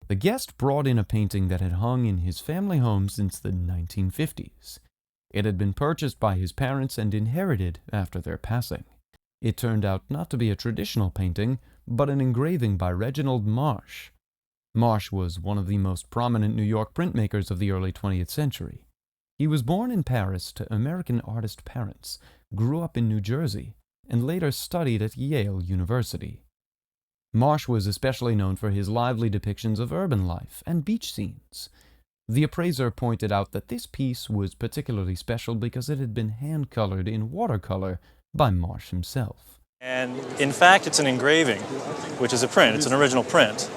The guest brought in a painting that had hung in his family home since the 1950s. It had been purchased by his parents and inherited after their passing. It turned out not to be a traditional painting, but an engraving by Reginald Marsh. Marsh was one of the most prominent New York printmakers of the early 20th century. He was born in Paris to American artist parents, grew up in New Jersey, and later studied at Yale University. Marsh was especially known for his lively depictions of urban life and beach scenes. The appraiser pointed out that this piece was particularly special because it had been hand-colored in watercolor by Marsh himself. And in fact, it's an engraving, which is a print. It's an original print.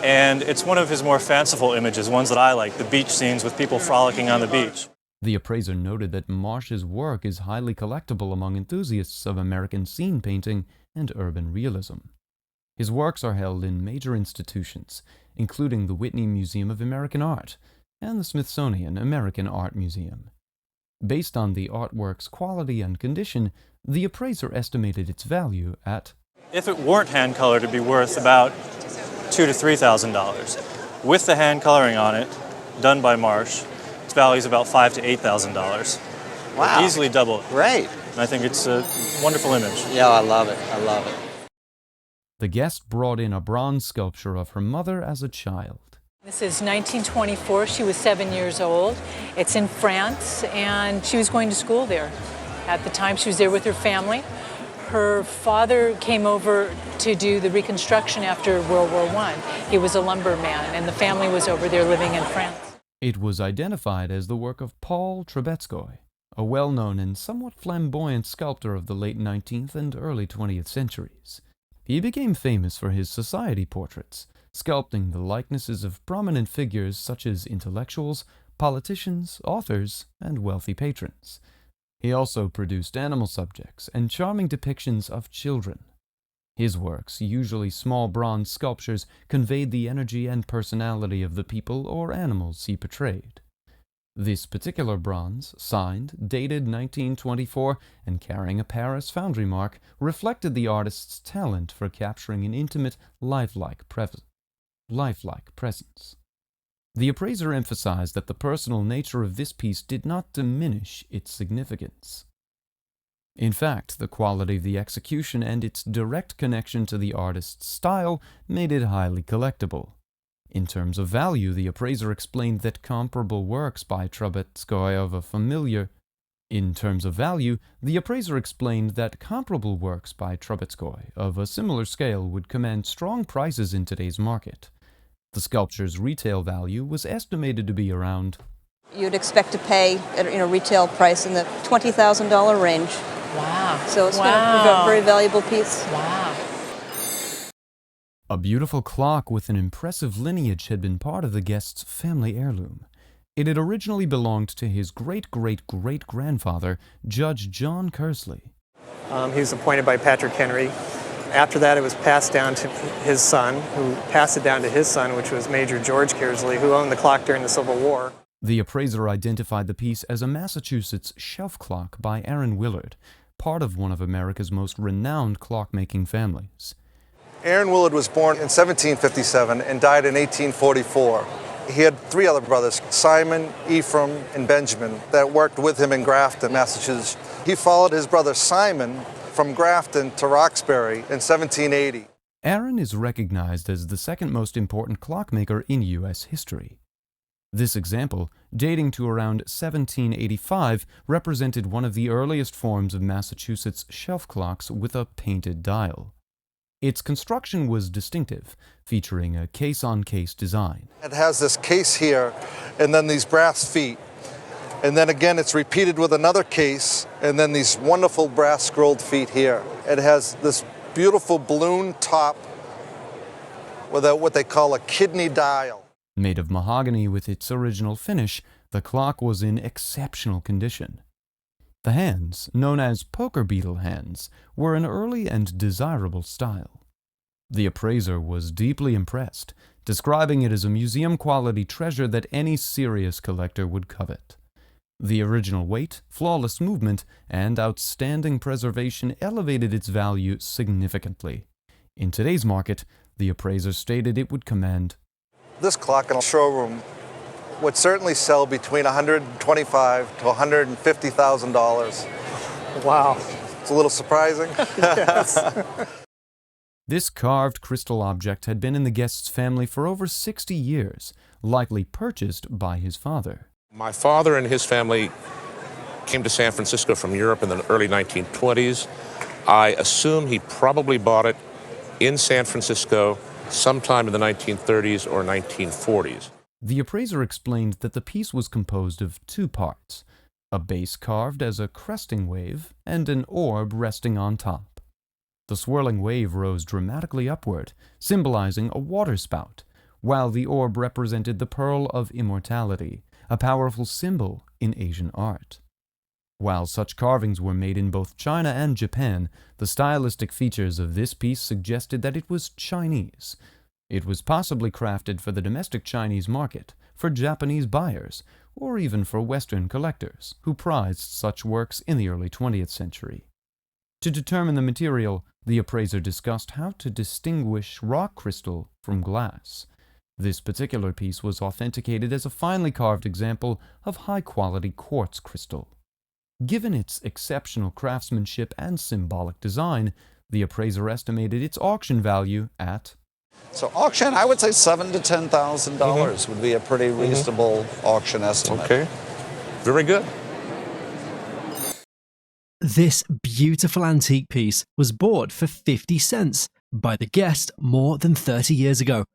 And it's one of his more fanciful images, ones that I like, the beach scenes with people frolicking on the beach. The appraiser noted that Marsh's work is highly collectible among enthusiasts of American scene painting and urban realism. His works are held in major institutions, including the Whitney Museum of American Art and the Smithsonian American Art Museum. Based on the artwork's quality and condition, the appraiser estimated its value at, if it weren't hand-colored, it'd be worth about $2,000 to $3,000. With the hand coloring on it, done by Marsh, its value is about $5,000 to $8,000. Wow. Easily double it. Great. And I think it's a wonderful image. Yeah, I love it. I love it. the guest brought in a bronze sculpture of her mother as a child. This is 1924. She was 7 years old. It's in France, and she was going to school there. At the time, she was there with her family. Her father came over to do the reconstruction after World War I. He was a lumberman, and the family was over there living in France. It was identified as the work of Paul Trubetskoy, a well-known and somewhat flamboyant sculptor of the late 19th and early 20th centuries. He became famous for his society portraits, sculpting the likenesses of prominent figures such as intellectuals, politicians, authors, and wealthy patrons. He also produced animal subjects and charming depictions of children. His works, usually small bronze sculptures, conveyed the energy and personality of the people or animals he portrayed. This particular bronze, signed, dated 1924, and carrying a Paris foundry mark, reflected the artist's talent for capturing an intimate, lifelike presence. The appraiser emphasized that the personal nature of this piece did not diminish its significance. In fact, the quality of the execution and its direct connection to the artist's style made it highly collectible. In terms of value, the appraiser explained that comparable works by Trubetskoy of a similar scale would command strong prices in today's market. The sculpture's retail value was estimated to be around... You'd expect to pay at retail price in the $20,000 range. Wow. So it's a very valuable piece. Wow. A beautiful clock with an impressive lineage had been part of the guest's family heirloom. It had originally belonged to his great-great-great-grandfather, Judge John Kersley. He was appointed by Patrick Henry. After that, it was passed down to his son, who passed it down to his son, which was Major George Kersley, who owned the clock during the Civil War. The appraiser identified the piece as a Massachusetts shelf clock by Aaron Willard, part of one of America's most renowned clockmaking families. Aaron Willard was born in 1757 and died in 1844. He had three other brothers, Simon, Ephraim, and Benjamin, that worked with him in Grafton, Massachusetts. He followed his brother Simon from Grafton to Roxbury in 1780. Aaron is recognized as the second most important clockmaker in U.S. history. This example, dating to around 1785, represented one of the earliest forms of Massachusetts shelf clocks with a painted dial. Its construction was distinctive, featuring a case-on-case design. It has this case here, and then these brass feet. And then again, it's repeated with another case, and then these wonderful brass scrolled feet here. It has this beautiful balloon top with what they call a kidney dial. Made of mahogany with its original finish, the clock was in exceptional condition. The hands, known as poker beetle hands, were an early and desirable style. The appraiser was deeply impressed, describing it as a museum-quality treasure that any serious collector would covet. The original weight, flawless movement, and outstanding preservation elevated its value significantly. In today's market, the appraiser stated it would command This clock in a showroom would certainly sell between $125,000 to $150,000. Wow. It's a little surprising. Yes. This carved crystal object had been in the guest's family for over 60 years, likely purchased by his father. My father and his family came to San Francisco from Europe in the early 1920s. I assume he probably bought it in San Francisco sometime in the 1930s or 1940s. The appraiser explained that the piece was composed of two parts, a base carved as a cresting wave and an orb resting on top. The swirling wave rose dramatically upward, symbolizing a waterspout, while the orb represented the pearl of immortality, a powerful symbol in Asian art. While such carvings were made in both China and Japan, the stylistic features of this piece suggested that it was Chinese. It was possibly crafted for the domestic Chinese market, for Japanese buyers, or even for Western collectors who prized such works in the early 20th century. To determine the material, the appraiser discussed how to distinguish rock crystal from glass. This particular piece was authenticated as a finely carved example of high-quality quartz crystal. Given its exceptional craftsmanship and symbolic design, the appraiser estimated its auction value at... So auction, I would say $7,000 to $10,000 would be a pretty reasonable auction estimate. Okay, very good. This beautiful antique piece was bought for 50 cents by the guest more than 30 years ago.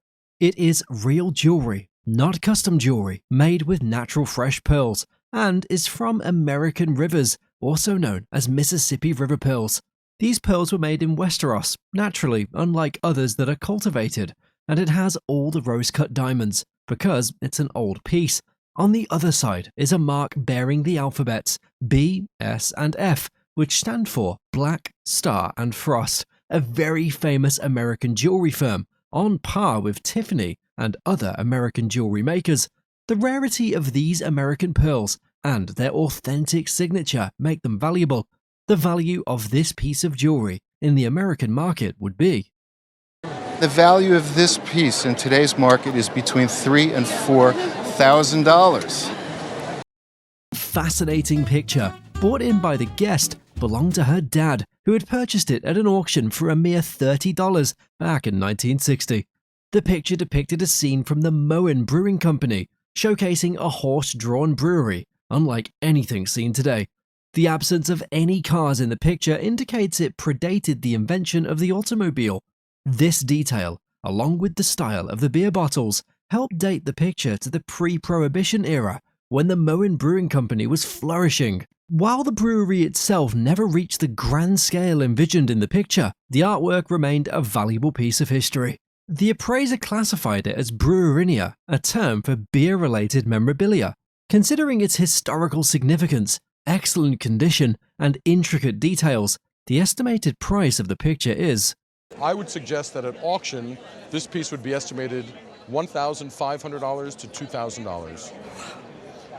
It is real jewelry, not custom jewelry, made with natural fresh pearls, and is from American rivers, also known as Mississippi River pearls. These pearls were made in Westeros, naturally, unlike others that are cultivated, and it has all the rose-cut diamonds, because it's an old piece. On the other side is a mark bearing the alphabets B, S, and F, which stand for Black, Star, and Frost, a very famous American jewelry firm, on par with Tiffany and other American jewelry makers. The rarity of these American pearls and their authentic signature make them valuable. The value of this piece of jewelry in the American market would be... The value of this piece in today's market is between $3,000 and $4,000. Fascinating picture, bought in by the guest, belonged to her dad, who had purchased it at an auction for a mere $30 back in 1960. The picture depicted a scene from the Moen Brewing Company, showcasing a horse-drawn brewery, unlike anything seen today. The absence of any cars in the picture indicates it predated the invention of the automobile. This detail, along with the style of the beer bottles, helped date the picture to the pre-Prohibition era, when the Moen Brewing Company was flourishing. While the brewery itself never reached the grand scale envisioned in the picture, the artwork remained a valuable piece of history. The appraiser classified it as brewerinia, a term for beer-related memorabilia. Considering its historical significance, excellent condition, and intricate details, the estimated price of the picture is... I would suggest that at auction, this piece would be estimated $1,500 to $2,000.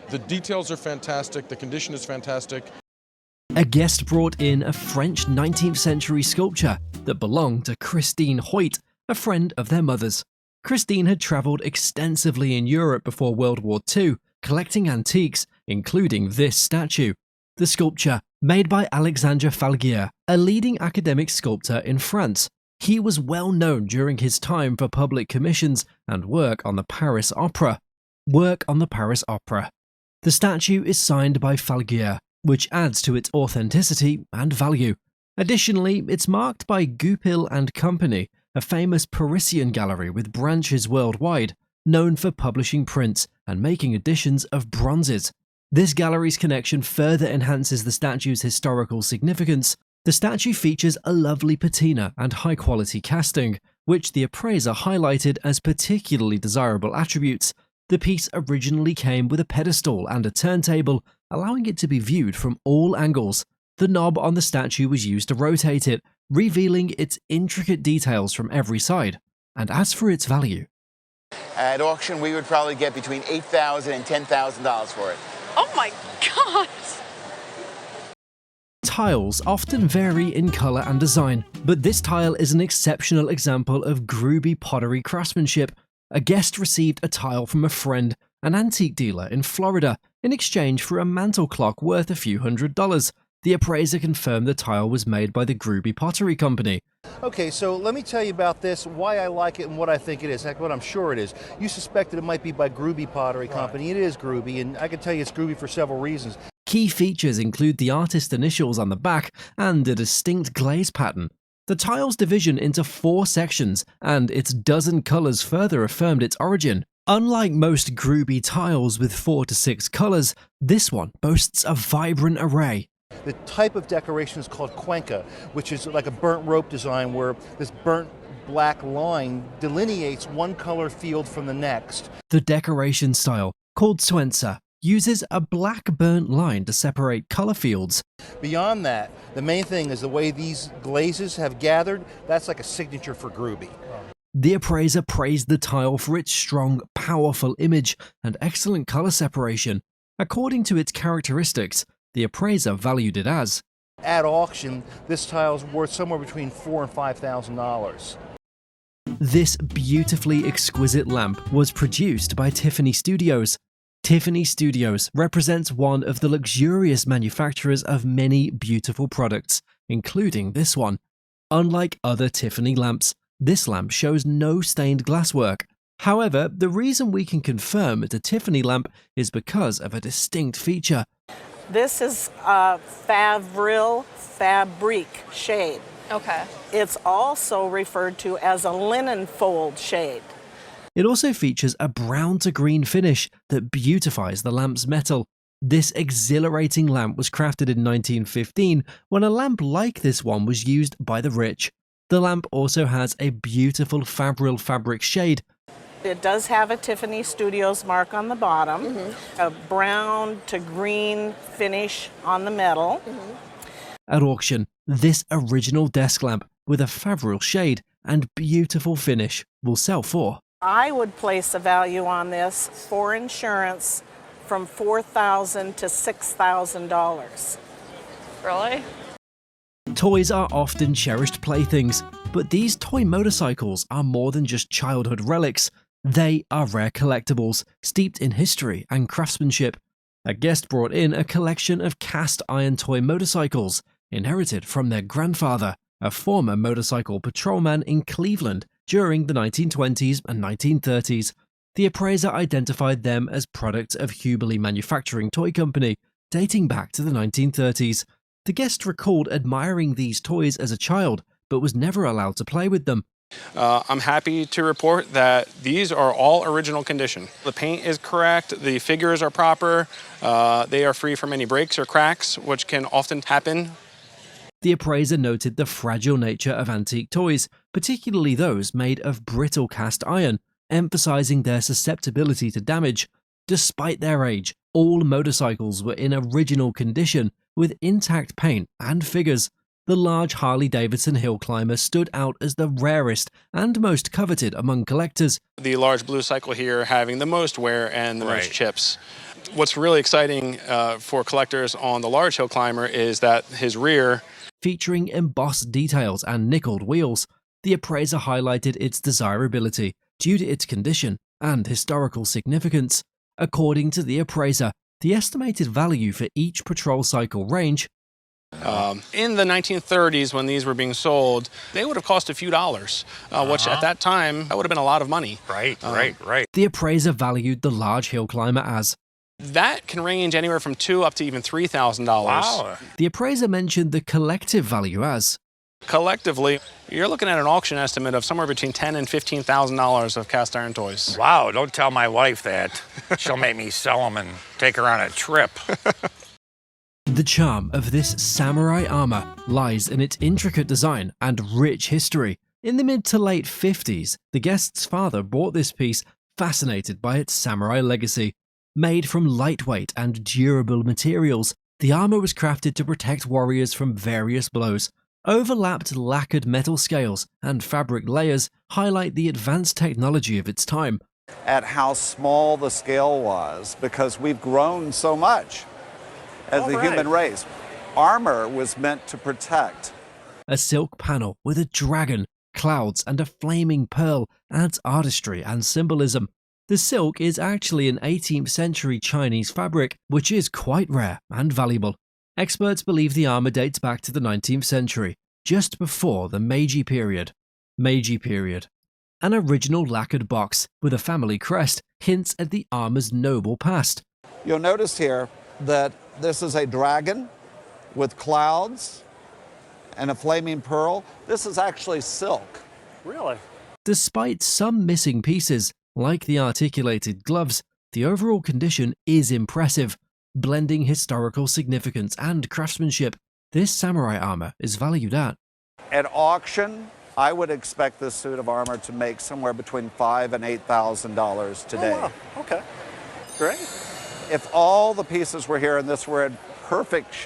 The details are fantastic, the condition is fantastic. A guest brought in a French 19th century sculpture that belonged to Christine Hoyt, a friend of their mother's. Christine had travelled extensively in Europe before World War II, collecting antiques, including this statue. The sculpture, made by Alexandre Falguier, a leading academic sculptor in France. He was well known during his time for public commissions and work on the Paris Opera. The statue is signed by Falguier, which adds to its authenticity and value. Additionally, it's marked by Goupil and Company, a famous Parisian gallery with branches worldwide, known for publishing prints and making editions of bronzes. This gallery's connection further enhances the statue's historical significance. The statue features a lovely patina and high-quality casting, which the appraiser highlighted as particularly desirable attributes. The piece originally came with a pedestal and a turntable, allowing it to be viewed from all angles. The knob on the statue was used to rotate it, revealing its intricate details from every side. And as for its value... At auction, we would probably get between $8,000 and $10,000 for it. Oh my God! Tiles often vary in colour and design, but this tile is an exceptional example of Grueby pottery craftsmanship. A guest received a tile from a friend, an antique dealer in Florida, in exchange for a mantel clock worth a few $100s. The appraiser confirmed the tile was made by the Grueby Pottery Company. Okay, so let me tell you about this, why I like it and what I think it is, heck, what I'm sure it is. You suspected it might be by Grueby Pottery Company. It is Grueby, and I can tell you it's Grueby for several reasons. Key features include the artist's initials on the back and a distinct glaze pattern. The tile's division into 4 sections and its dozen colors further affirmed its origin. Unlike most Grueby tiles with 4 to 6 colors, this one boasts a vibrant array. The type of decoration is called cuenca, which is like a burnt rope design where this burnt black line delineates one color field from the next. The decoration style, called suenza, uses a black burnt line to separate color fields. Beyond that, the main thing is the way these glazes have gathered. That's like a signature for Grueby. The appraiser praised the tile for its strong, powerful image and excellent color separation. According to its characteristics, the appraiser valued it as, at auction, this tile is worth somewhere between $4,000 and $5,000. This beautifully exquisite lamp was produced by Tiffany Studios. Tiffany Studios represents one of the luxurious manufacturers of many beautiful products, including this one. Unlike other Tiffany lamps, this lamp shows no stained glasswork. However, the reason we can confirm it's a Tiffany lamp is because of a distinct feature. This is a fabric shade. Okay. It's also referred to as a linen fold shade. It also features a brown to green finish that beautifies the lamp's metal. This exhilarating lamp was crafted in 1915 when a lamp like this one was used by the rich. The lamp also has a beautiful fabric shade. It does have a Tiffany Studios mark on the bottom, a brown to green finish on the metal. At auction, this original desk lamp with a fabric shade and beautiful finish will sell for. I would place a value on this for insurance from $4,000 to $6,000. Really? Toys are often cherished playthings, but these toy motorcycles are more than just childhood relics. They are rare collectibles, steeped in history and craftsmanship. A guest brought in a collection of cast iron toy motorcycles, inherited from their grandfather, a former motorcycle patrolman in Cleveland during the 1920s and 1930s. The appraiser identified them as products of Hubley Manufacturing Toy Company, dating back to the 1930s. The guest recalled admiring these toys as a child, but was never allowed to play with them. I'm happy to report that these are all original condition. The paint is correct, the figures are proper, they are free from any breaks or cracks, which can often happen. The appraiser noted the fragile nature of antique toys, particularly those made of brittle cast iron, emphasizing their susceptibility to damage. Despite their age, all motorcycles were in original condition, with intact paint and figures. The large Harley-Davidson hill climber stood out as the rarest and most coveted among collectors. The large blue cycle here having the most wear and the most chips. What's really exciting for collectors on the large hill climber is that his rear, featuring embossed details and nickeled wheels, the appraiser highlighted its desirability due to its condition and historical significance. According to the appraiser, the estimated value for each patrol cycle range. In the 1930s, when these were being sold, they would have cost a few dollars, which at that time, that would have been a lot of money. Right. The appraiser valued the large hill climber as. That can range anywhere from $2,000 up to even $3,000. Wow. The appraiser mentioned the collective value as. Collectively, you're looking at an auction estimate of somewhere between $10,000 and $15,000 of cast iron toys. Wow, don't tell my wife that. She'll make me sell them and take her on a trip. The charm of this samurai armor lies in its intricate design and rich history. In the mid to late 50s, the guest's father bought this piece, fascinated by its samurai legacy. Made from lightweight and durable materials, the armor was crafted to protect warriors from various blows. Overlapped lacquered metal scales and fabric layers highlight the advanced technology of its time. At how small the scale was, because we've grown so much as the human race. Armor was meant to protect. A silk panel with a dragon clouds and a flaming pearl adds artistry and symbolism. The silk is actually an 18th century Chinese fabric, which is quite rare and valuable. Experts believe the armor dates back to the 19th century, just before the Meiji period. An original lacquered box with a family crest hints at the armor's noble past. You'll notice here that this is a dragon with clouds and a flaming pearl. This is actually silk. Really? Despite some missing pieces, like the articulated gloves, the overall condition is impressive. Blending historical significance and craftsmanship, this samurai armor is valued at. At auction, I would expect this suit of armor to make somewhere between $5,000 and $8,000 today. Oh, wow. Okay, great. If all the pieces were here and this were in perfect shape.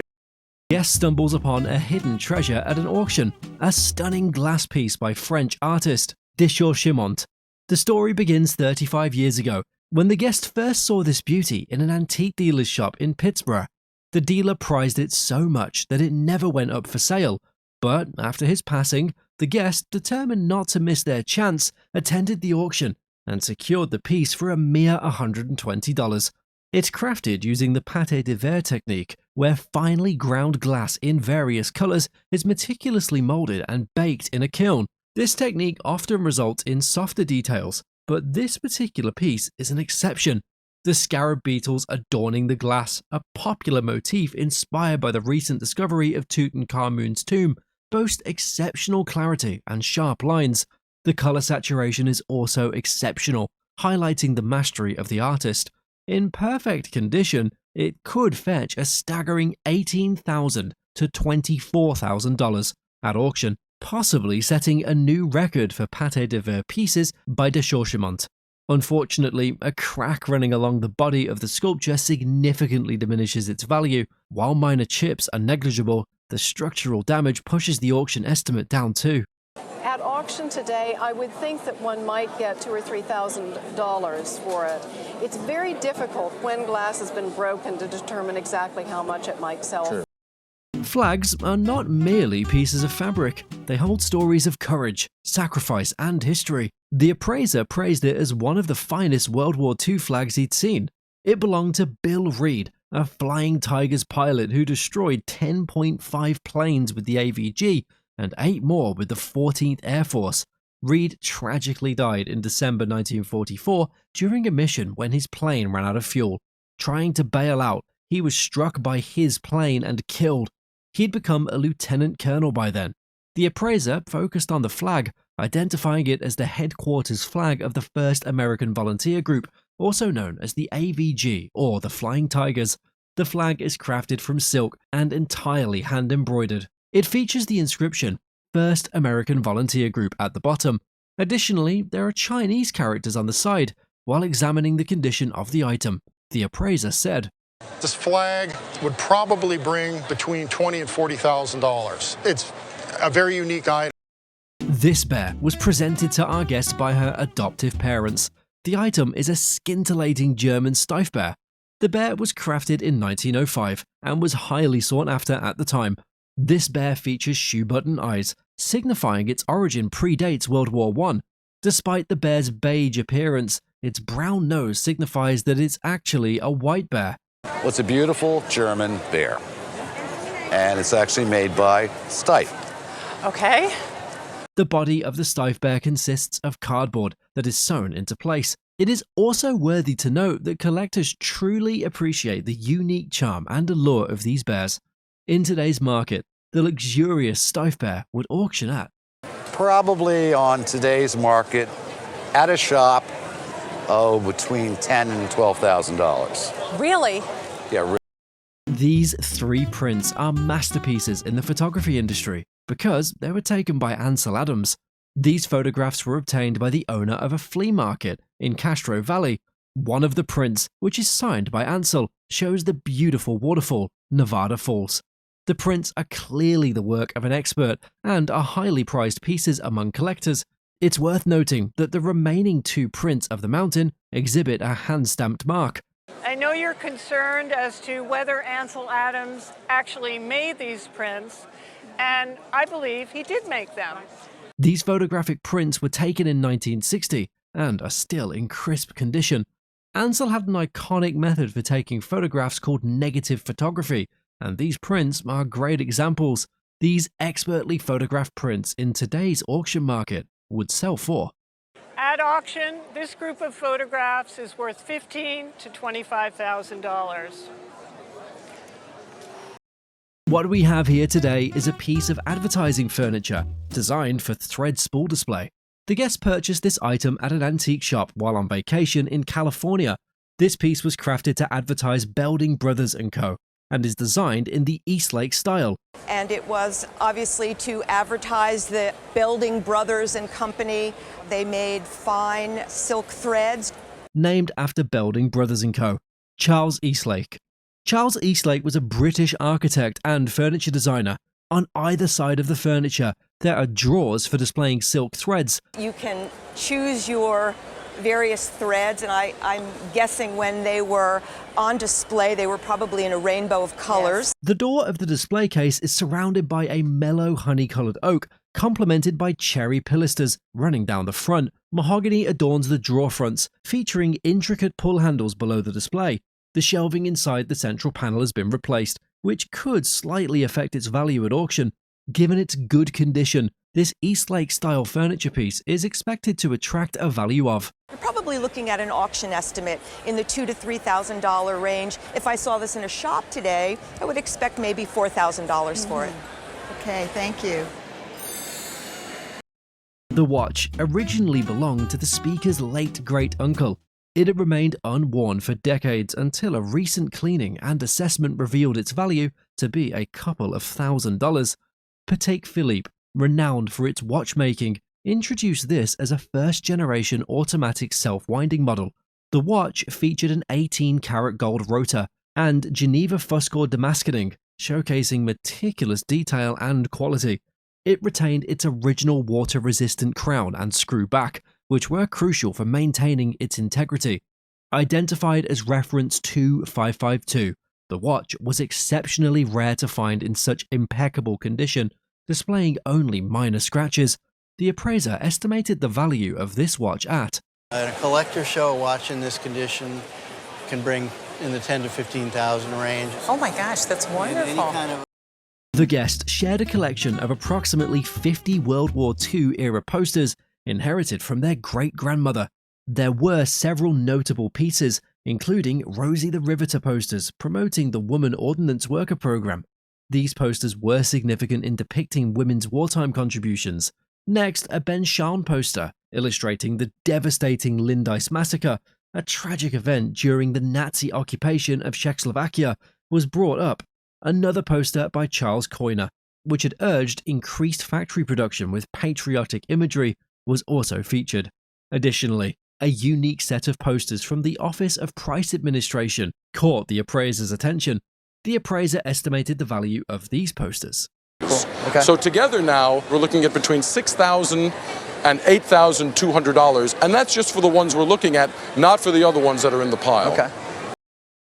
Guest stumbles upon a hidden treasure at an auction, a stunning glass piece by French artist Deschamps. The story begins 35 years ago, when the guest first saw this beauty in an antique dealer's shop in Pittsburgh. The dealer prized it so much that it never went up for sale, but after his passing, the guest, determined not to miss their chance, attended the auction and secured the piece for a mere $120. It's crafted using the pâte de verre technique, where finely ground glass in various colors is meticulously molded and baked in a kiln. This technique often results in softer details, but this particular piece is an exception. The scarab beetles adorning the glass, a popular motif inspired by the recent discovery of Tutankhamun's tomb, boast exceptional clarity and sharp lines. The color saturation is also exceptional, highlighting the mastery of the artist. In perfect condition, it could fetch a staggering $18,000 to $24,000 at auction, possibly setting a new record for pâte de verre pieces by Deschamps. Unfortunately, a crack running along the body of the sculpture significantly diminishes its value. While minor chips are negligible, the structural damage pushes the auction estimate down too. At auction today, I would think that one might get $2,000 or $3,000 for it. It's very difficult when glass has been broken to determine exactly how much it might sell. Sure. Flags are not merely pieces of fabric. They hold stories of courage, sacrifice, and history. The appraiser praised it as one of the finest World War II flags he'd seen. It belonged to Bill Reed, a Flying Tigers pilot who destroyed 10.5 planes with the AVG and 8 more with the 14th Air Force. Reed tragically died in December 1944 during a mission when his plane ran out of fuel. Trying to bail out, he was struck by his plane and killed. He'd become a lieutenant colonel by then. The appraiser focused on the flag, identifying it as the headquarters flag of the 1st American Volunteer Group, also known as the AVG or the Flying Tigers. The flag is crafted from silk and entirely hand-embroidered. It features the inscription, 1st American Volunteer Group at the bottom. Additionally, there are Chinese characters on the side. While examining the condition of the item, the appraiser said, "This flag would probably bring between $20,000 and $40,000. It's a very unique item." This bear was presented to our guest by her adoptive parents. The item is a scintillating German Steiff bear. The bear was crafted in 1905 and was highly sought after at the time. This bear features shoe button eyes, signifying its origin predates World War I. Despite the bear's beige appearance, its brown nose signifies that it's actually a white bear. Well, it's a beautiful German bear, and it's actually made by Steiff. Okay. The body of the Steiff bear consists of cardboard that is sewn into place. It is also worthy to note that collectors truly appreciate the unique charm and allure of these bears. In today's market, the luxurious Steiff bear would auction at Probably on today's market, at a shop, between $10,000 and $12,000. Really? Yeah. These 3 prints are masterpieces in the photography industry because they were taken by Ansel Adams. These photographs were obtained by the owner of a flea market in Castro Valley. One of the prints, which is signed by Ansel, shows the beautiful waterfall, Nevada Falls. The prints are clearly the work of an expert and are highly prized pieces among collectors. It's worth noting that the remaining 2 prints of the mountain exhibit a hand-stamped mark. I know you're concerned as to whether Ansel Adams actually made these prints, and I believe he did make them. These photographic prints were taken in 1960 and are still in crisp condition. Ansel had an iconic method for taking photographs called negative photography, and these prints are great examples. These expertly photographed prints in today's auction market would sell for. At auction, this group of photographs is worth $15,000 to $25,000. What we have here today is a piece of advertising furniture designed for thread spool display. The guest purchased this item at an antique shop while on vacation in California. This piece was crafted to advertise Belding Brothers & Co. and is designed in the Eastlake style. And it was obviously to advertise the Belding Brothers and Company. They made fine silk threads. Named after Belding Brothers & Co. Charles Eastlake. Charles Eastlake was a British architect and furniture designer. On either side of the furniture, there are drawers for displaying silk threads. You can choose your various threads, and I'm guessing when they were on display, they were probably in a rainbow of colors. Yes. The door of the display case is surrounded by a mellow honey-colored oak, complemented by cherry pilasters running down the front. Mahogany adorns the drawer fronts, featuring intricate pull handles below the display. The shelving inside the central panel has been replaced, which could slightly affect its value at auction. Given its good condition, this Eastlake-style furniture piece is expected to attract a value of. You're probably looking at an auction estimate in the $2,000 to $3,000 range. If I saw this in a shop today, I would expect maybe $4,000 for it. Okay, thank you. The watch originally belonged to the speaker's late great-uncle. It had remained unworn for decades until a recent cleaning and assessment revealed its value to be a couple of $1,000s. Patek Philippe, renowned for its watchmaking, introduced this as a first-generation automatic self-winding model. The watch featured an 18-karat gold rotor and Geneva Fuscor damascening, showcasing meticulous detail and quality. It retained its original water-resistant crown and screw back, which were crucial for maintaining its integrity. Identified as reference 2552, the watch was exceptionally rare to find in such impeccable condition, displaying only minor scratches. The appraiser estimated the value of this watch at. At a collector show, a watch in this condition can bring in the $10,000 to $15,000 range. Oh my gosh, that's wonderful. The guest shared a collection of approximately 50 World War II era posters inherited from their great-grandmother. There were several notable pieces, including Rosie the Riveter posters promoting the Woman Ordnance Worker program. These posters were significant in depicting women's wartime contributions. Next, a Ben Shahn poster illustrating the devastating Lindice massacre, a tragic event during the Nazi occupation of Czechoslovakia, was brought up. Another poster by Charles Coyner, which had urged increased factory production with patriotic imagery, was also featured. Additionally, a unique set of posters from the Office of Price Administration caught the appraiser's attention. The appraiser estimated the value of these posters. Cool. Okay. So together now, we're looking at between $6,000 and $8,200, and that's just for the ones we're looking at, not for the other ones that are in the pile. Okay.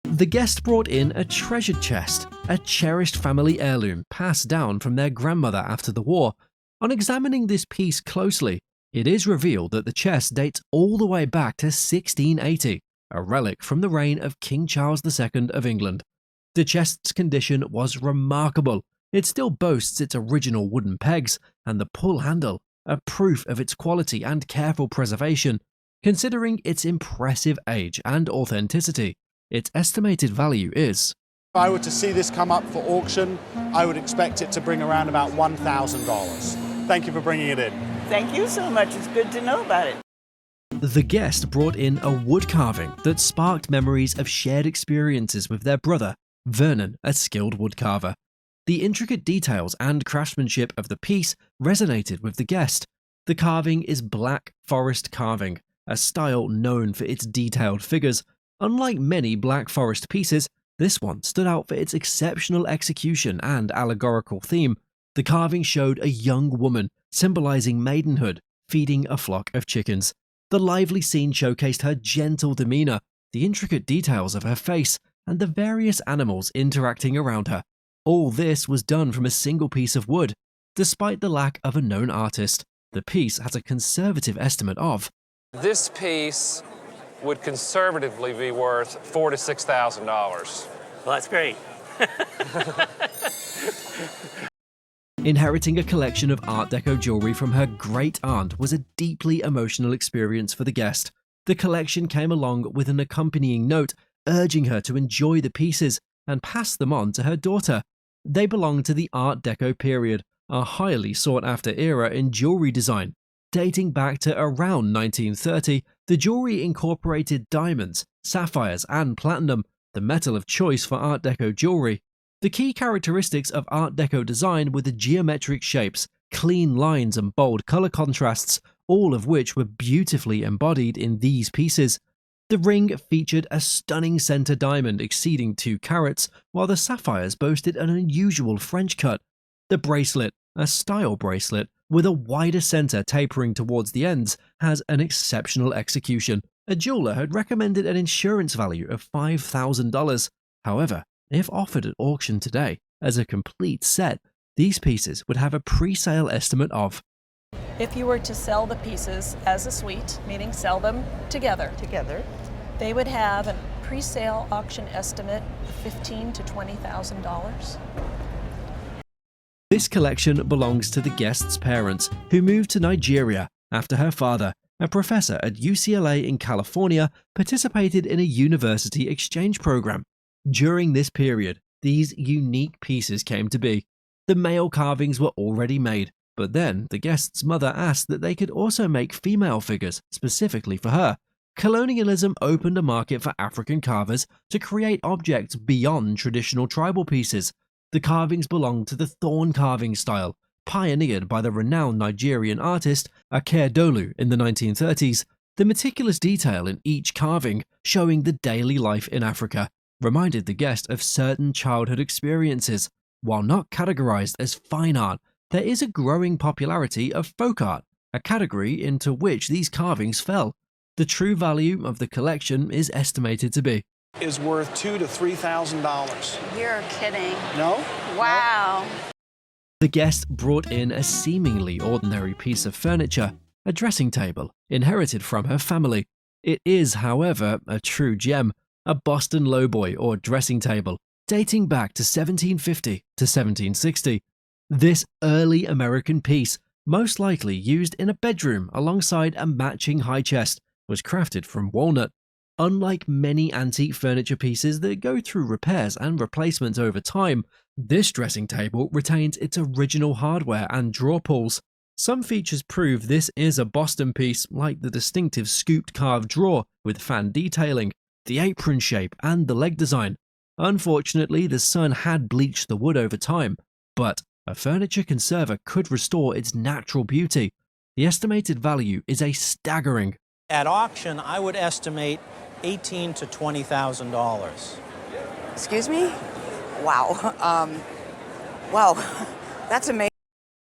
The guest brought in a treasured chest, a cherished family heirloom passed down from their grandmother after the war. On examining this piece closely, it is revealed that the chest dates all the way back to 1680, a relic from the reign of King Charles II of England. The chest's condition was remarkable. It still boasts its original wooden pegs and the pull handle, a proof of its quality and careful preservation. Considering its impressive age and authenticity, its estimated value is. If I were to see this come up for auction, I would expect it to bring around about $1,000. Thank you for bringing it in. Thank you so much. It's good to know about it. The guest brought in a wood carving that sparked memories of shared experiences with their brother, Vernon, a skilled woodcarver. The intricate details and craftsmanship of the piece resonated with the guest. The carving is black forest carving, a style known for its detailed figures. Unlike many Black Forest pieces, this one stood out for its exceptional execution and allegorical theme. The carving showed a young woman, symbolizing maidenhood, feeding a flock of chickens. The lively scene showcased her gentle demeanor, the intricate details of her face, and the various animals interacting around her. All this was done from a single piece of wood. Despite the lack of a known artist, the piece has a conservative estimate of. This piece would conservatively be worth $4,000 to $6,000. Well, that's great. Inheriting a collection of Art Deco jewelry from her great aunt was a deeply emotional experience for the guest. The collection came along with an accompanying note urging her to enjoy the pieces and pass them on to her daughter. They belong to the Art Deco period, a highly sought-after era in jewelry design. Dating back to around 1930, the jewelry incorporated diamonds, sapphires, and platinum, the metal of choice for Art Deco jewelry. The key characteristics of Art Deco design were the geometric shapes, clean lines, and bold color contrasts, all of which were beautifully embodied in these pieces. The ring featured a stunning center diamond exceeding 2 carats, while the sapphires boasted an unusual French cut. The bracelet, a style bracelet with a wider center tapering towards the ends, has an exceptional execution. A jeweler had recommended an insurance value of $5,000. However, if offered at auction today as a complete set, these pieces would have a pre-sale estimate of. If you were to sell the pieces as a suite, meaning sell them together, they would have a pre-sale auction estimate of $15,000 to $20,000. This collection belongs to the guest's parents, who moved to Nigeria after her father, a professor at UCLA in California, participated in a university exchange program. During this period, these unique pieces came to be. The male carvings were already made, but then the guest's mother asked that they could also make female figures specifically for her. Colonialism opened a market for African carvers to create objects beyond traditional tribal pieces. The carvings belong to the thorn carving style, pioneered by the renowned Nigerian artist Akeredolu in the 1930s. The meticulous detail in each carving, showing the daily life in Africa, reminded the guest of certain childhood experiences. While not categorized as fine art, there is a growing popularity of folk art, a category into which these carvings fell. The true value of the collection is estimated to be is worth $2,000 to $3,000. You're kidding. No? Wow. The guest brought in a seemingly ordinary piece of furniture, a dressing table, inherited from her family. It is, however, a true gem, a Boston lowboy or dressing table, dating back to 1750 to 1760. This early American piece, most likely used in a bedroom alongside a matching high chest, was crafted from walnut. Unlike many antique furniture pieces that go through repairs and replacements over time, this dressing table retains its original hardware and drawer pulls. Some features prove this is a Boston piece, like the distinctive scooped carved drawer with fan detailing, the apron shape, and the leg design. Unfortunately, the sun had bleached the wood over time, but a furniture conserver could restore its natural beauty. The estimated value is a staggering. At auction, I would estimate $18,000 to $20,000. Excuse me? Wow. Well, that's amazing.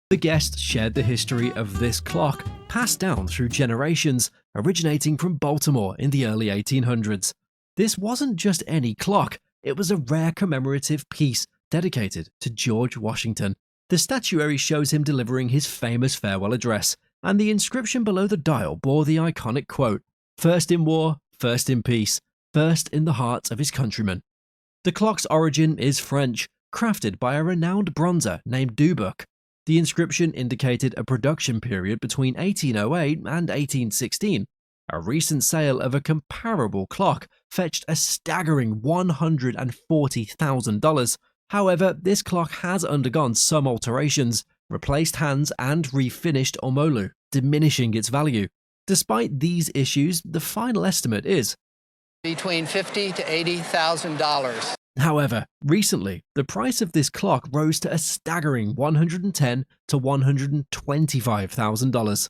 The guest shared the history of this clock, passed down through generations, originating from Baltimore in the early 1800s. This wasn't just any clock, it was a rare commemorative piece dedicated to George Washington. The statuary shows him delivering his famous farewell address, and the inscription below the dial bore the iconic quote, "First in war, first in peace, first in the hearts of his countrymen." The clock's origin is French, crafted by a renowned bronzer named Dubuc. The inscription indicated a production period between 1808 and 1816. A recent sale of a comparable clock fetched a staggering $140,000. However, this clock has undergone some alterations, replaced hands, and refinished omolu, diminishing its value. Despite these issues, the final estimate is between $50,000 to $80,000. However, recently, the price of this clock rose to a staggering $110,000 to $125,000.